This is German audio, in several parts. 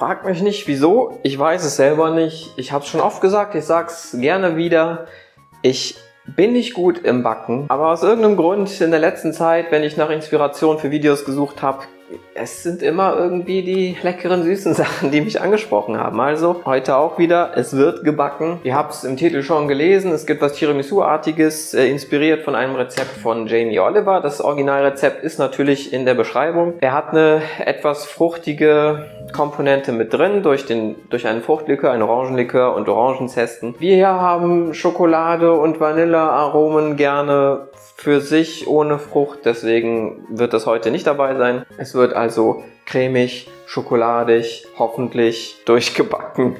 Fragt mich nicht wieso, ich weiß es selber nicht. Ich habe es schon oft gesagt, ich sag's gerne wieder. Ich bin nicht gut im Backen, aber aus irgendeinem Grund in der letzten Zeit, wenn ich nach Inspiration für Videos gesucht habe, es sind immer irgendwie die leckeren, süßen Sachen, die mich angesprochen haben. Also heute auch wieder, es wird gebacken. Ihr habt es im Titel schon gelesen, es gibt was Tiramisu-artiges, inspiriert von einem Rezept von Jamie Oliver. Das Originalrezept ist natürlich in der Beschreibung. Er hat eine etwas fruchtige Komponente mit drin, durch einen Fruchtlikör, einen Orangenlikör und Orangenzesten. Wir hier haben Schokolade und Vanillearomen gerne für sich ohne Frucht, deswegen wird das heute nicht dabei sein. Es wird also cremig, schokoladig, hoffentlich durchgebacken,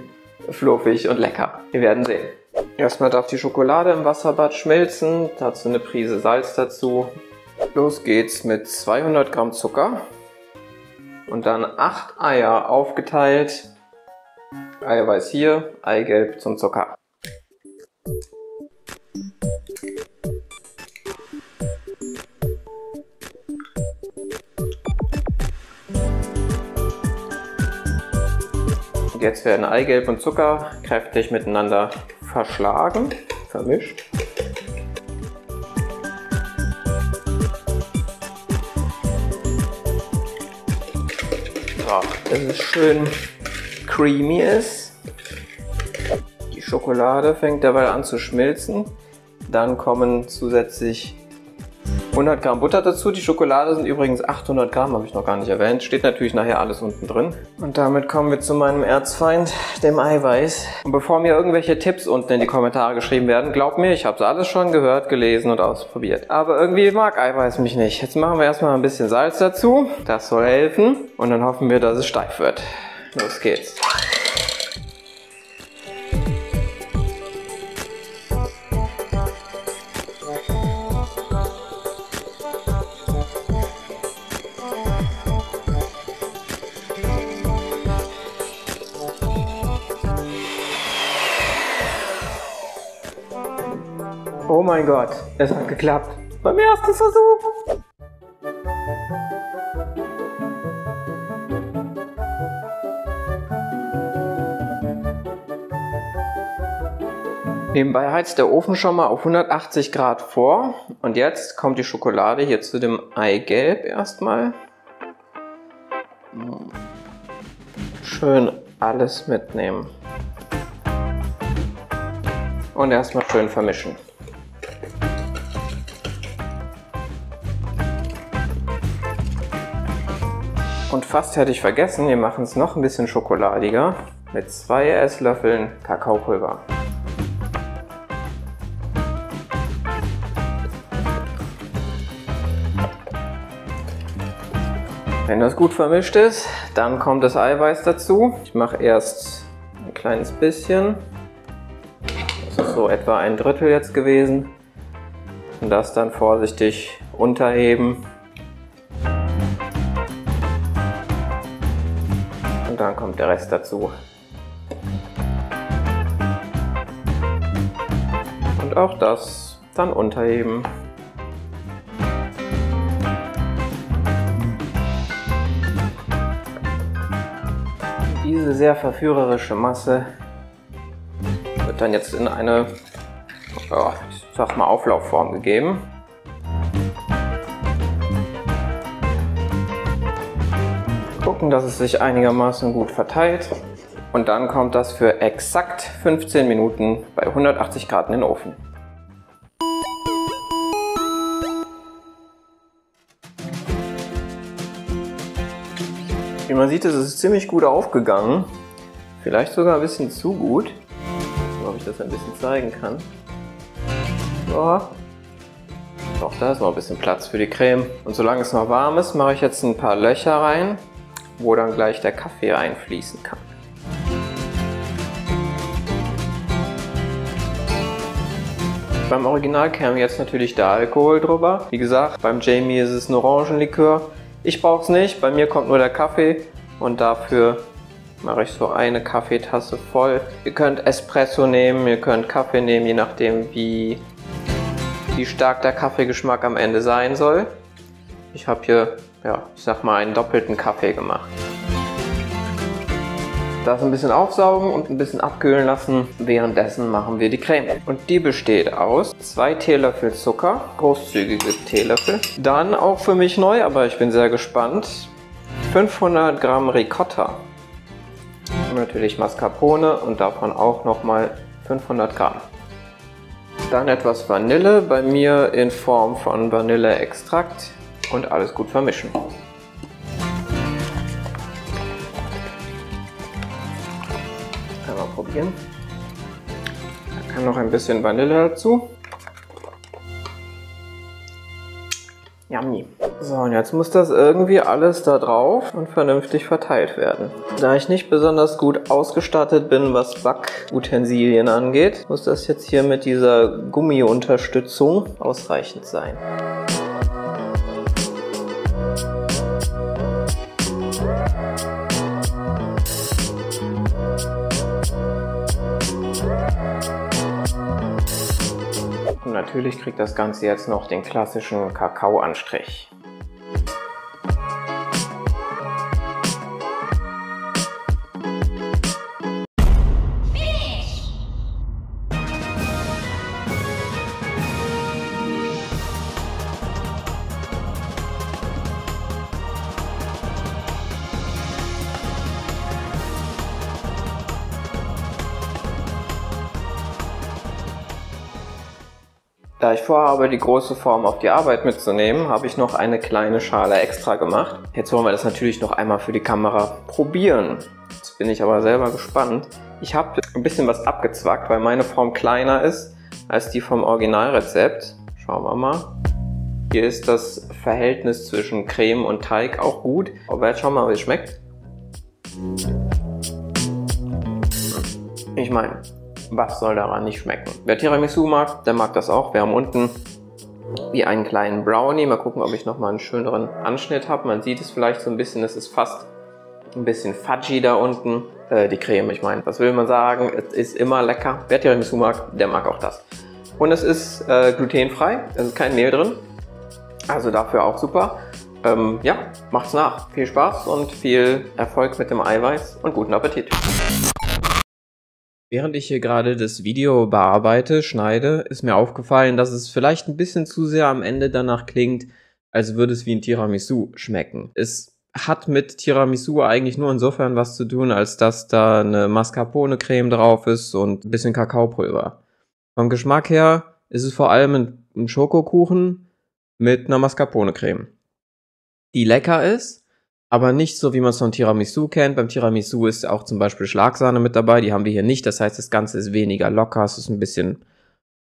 fluffig und lecker. Wir werden sehen. Erstmal darf die Schokolade im Wasserbad schmelzen, dazu eine Prise Salz dazu. Los geht's mit 200 Gramm Zucker und dann 8 Eier aufgeteilt. Eiweiß hier, Eigelb zum Zucker. Jetzt werden Eigelb und Zucker kräftig miteinander verschlagen, vermischt. So, dass es schön creamy ist. Die Schokolade fängt dabei an zu schmilzen. Dann kommen zusätzlich 100 Gramm Butter dazu. Die Schokolade sind übrigens 800 Gramm, habe ich noch gar nicht erwähnt. Steht natürlich nachher alles unten drin. Und damit kommen wir zu meinem Erzfeind, dem Eiweiß. Und bevor mir irgendwelche Tipps unten in die Kommentare geschrieben werden, glaubt mir, ich habe es alles schon gehört, gelesen und ausprobiert. Aber irgendwie mag Eiweiß mich nicht. Jetzt machen wir erstmal ein bisschen Salz dazu. Das soll helfen. Und dann hoffen wir, dass es steif wird. Los geht's. Oh mein Gott, es hat geklappt. Beim ersten Versuch. Nebenbei heizt der Ofen schon mal auf 180 Grad vor. Und jetzt kommt die Schokolade hier zu dem Eigelb erstmal. Schön alles mitnehmen. Und erstmal schön vermischen. Und fast hätte ich vergessen, wir machen es noch ein bisschen schokoladiger mit 2 Esslöffeln Kakaopulver. Wenn das gut vermischt ist, dann kommt das Eiweiß dazu. Ich mache erst ein kleines bisschen. Das ist so etwa 1/3 jetzt gewesen. Und das dann vorsichtig unterheben. Und dann kommt der Rest dazu. Und auch das dann unterheben. Diese sehr verführerische Masse wird dann jetzt in eine, ich sag mal, Auflaufform gegeben. Gucken, dass es sich einigermaßen gut verteilt. Und dann kommt das für exakt 15 Minuten bei 180 Grad in den Ofen. Wie man sieht, ist es ziemlich gut aufgegangen. Vielleicht sogar ein bisschen zu gut. Ob ich das ein bisschen zeigen kann. So. Doch, da ist noch ein bisschen Platz für die Creme. Und solange es noch warm ist, mache ich jetzt ein paar Löcher rein, wo dann gleich der Kaffee reinfließen kann. Beim Original käme jetzt natürlich der Alkohol drüber. Wie gesagt, beim Jamie ist es ein Orangenlikör. Ich brauche es nicht, bei mir kommt nur der Kaffee und dafür mache ich so eine Kaffeetasse voll. Ihr könnt Espresso nehmen, ihr könnt Kaffee nehmen, je nachdem wie stark der Kaffeegeschmack am Ende sein soll. Ich habe hier, ja, ich sag mal, einen doppelten Kaffee gemacht. Das ein bisschen aufsaugen und ein bisschen abkühlen lassen. Währenddessen machen wir die Creme. Und die besteht aus 2 Teelöffel Zucker, großzügige Teelöffel. Dann auch für mich neu, aber ich bin sehr gespannt, 500 Gramm Ricotta. Und natürlich Mascarpone und davon auch nochmal 500 Gramm. Dann etwas Vanille, bei mir in Form von Vanilleextrakt und alles gut vermischen. Einmal probieren. Da kann noch ein bisschen Vanille dazu. Yummy. So, und jetzt muss das irgendwie alles da drauf und vernünftig verteilt werden. Da ich nicht besonders gut ausgestattet bin, was Backutensilien angeht, muss das jetzt hier mit dieser Gummiunterstützung ausreichend sein. Und natürlich kriegt das Ganze jetzt noch den klassischen Kakaoanstrich. Da ich vorhabe, die große Form auf die Arbeit mitzunehmen, habe ich noch eine kleine Schale extra gemacht. Jetzt wollen wir das natürlich noch einmal für die Kamera probieren. Jetzt bin ich aber selber gespannt. Ich habe ein bisschen was abgezwackt, weil meine Form kleiner ist als die vom Originalrezept. Schauen wir mal. Hier ist das Verhältnis zwischen Creme und Teig auch gut. Aber jetzt schauen wir mal, wie es schmeckt. Ich meine, was soll daran nicht schmecken? Wer Tiramisu mag, der mag das auch. Wir haben unten wie einen kleinen Brownie. Mal gucken, ob ich nochmal einen schöneren Anschnitt habe. Man sieht es vielleicht so ein bisschen, es ist fast ein bisschen fudgy da unten. Die Creme, ich meine, was will man sagen? Es ist immer lecker. Wer Tiramisu mag, der mag auch das. Und es ist glutenfrei, es ist kein Mehl drin. Also dafür auch super. Ja, macht's nach. Viel Spaß und viel Erfolg mit dem Eiweiß und guten Appetit. Während ich hier gerade das Video bearbeite, schneide, ist mir aufgefallen, dass es vielleicht ein bisschen zu sehr am Ende danach klingt, als würde es wie ein Tiramisu schmecken. Es hat mit Tiramisu eigentlich nur insofern was zu tun, als dass da eine Mascarpone-Creme drauf ist und ein bisschen Kakaopulver. Vom Geschmack her ist es vor allem ein Schokokuchen mit einer Mascarpone-Creme, die lecker ist, aber nicht so, wie man es von Tiramisu kennt. Beim Tiramisu ist auch zum Beispiel Schlagsahne mit dabei, die haben wir hier nicht. Das heißt, das Ganze ist weniger locker, es ist ein bisschen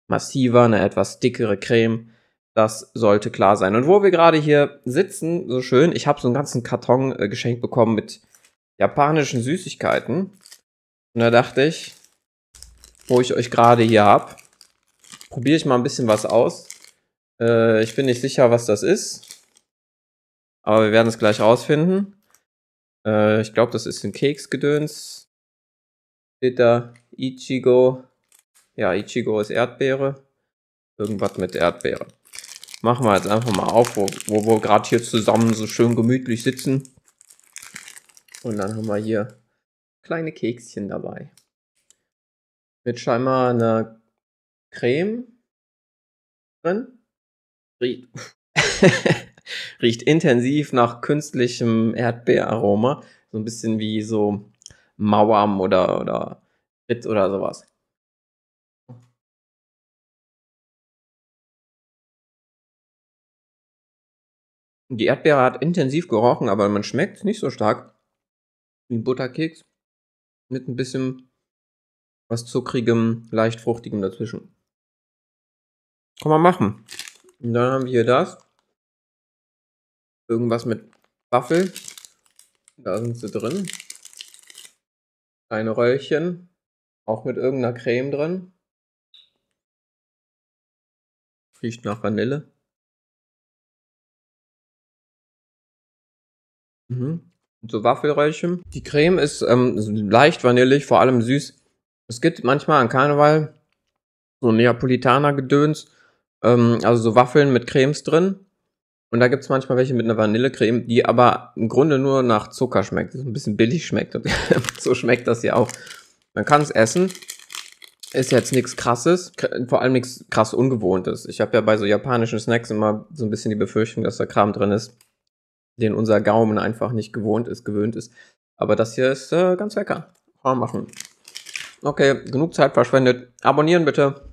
massiver, eine etwas dickere Creme. Das sollte klar sein. Und wo wir gerade hier sitzen, so schön, ich habe so einen ganzen Karton geschenkt bekommen mit japanischen Süßigkeiten. Und da dachte ich, wo ich euch gerade hier habe, probiere ich mal ein bisschen was aus. Ich bin nicht sicher, was das ist. Aber wir werden es gleich rausfinden. Ich glaube, das ist ein Keksgedöns. Steht da Ichigo. Ja, Ichigo ist Erdbeere. Irgendwas mit Erdbeere. Machen wir jetzt einfach mal auf, wo wir gerade hier zusammen so schön gemütlich sitzen. Und dann haben wir hier kleine Kekschen dabei. Mit scheinbar einer Creme drin. Riecht intensiv nach künstlichem Erdbeeraroma. So ein bisschen wie so Mauam oder Rit oder sowas. Die Erdbeere hat intensiv gerochen, aber man schmeckt nicht so stark wie ein Butterkeks. Mit ein bisschen was Zuckrigem, leicht Fruchtigem dazwischen. Kann man machen. Und dann haben wir hier das. Irgendwas mit Waffel. Da sind sie drin. Kleine Röllchen. Auch mit irgendeiner Creme drin. Riecht nach Vanille. Und so Waffelröllchen. Die Creme ist leicht vanillig, vor allem süß. Es gibt manchmal an Karneval so Neapolitaner-Gedöns. Also so Waffeln mit Cremes drin. Und da gibt es manchmal welche mit einer Vanillecreme, die aber im Grunde nur nach Zucker schmeckt. Das ist ein bisschen billig schmeckt. Und so schmeckt das hier auch. Man kann es essen. Ist jetzt nichts Krasses. Vor allem nichts krass Ungewohntes. Ich habe ja bei so japanischen Snacks immer so ein bisschen die Befürchtung, dass da Kram drin ist, den unser Gaumen einfach nicht gewöhnt ist. Aber das hier ist ganz lecker. Mal machen. Okay, genug Zeit verschwendet. Abonnieren bitte.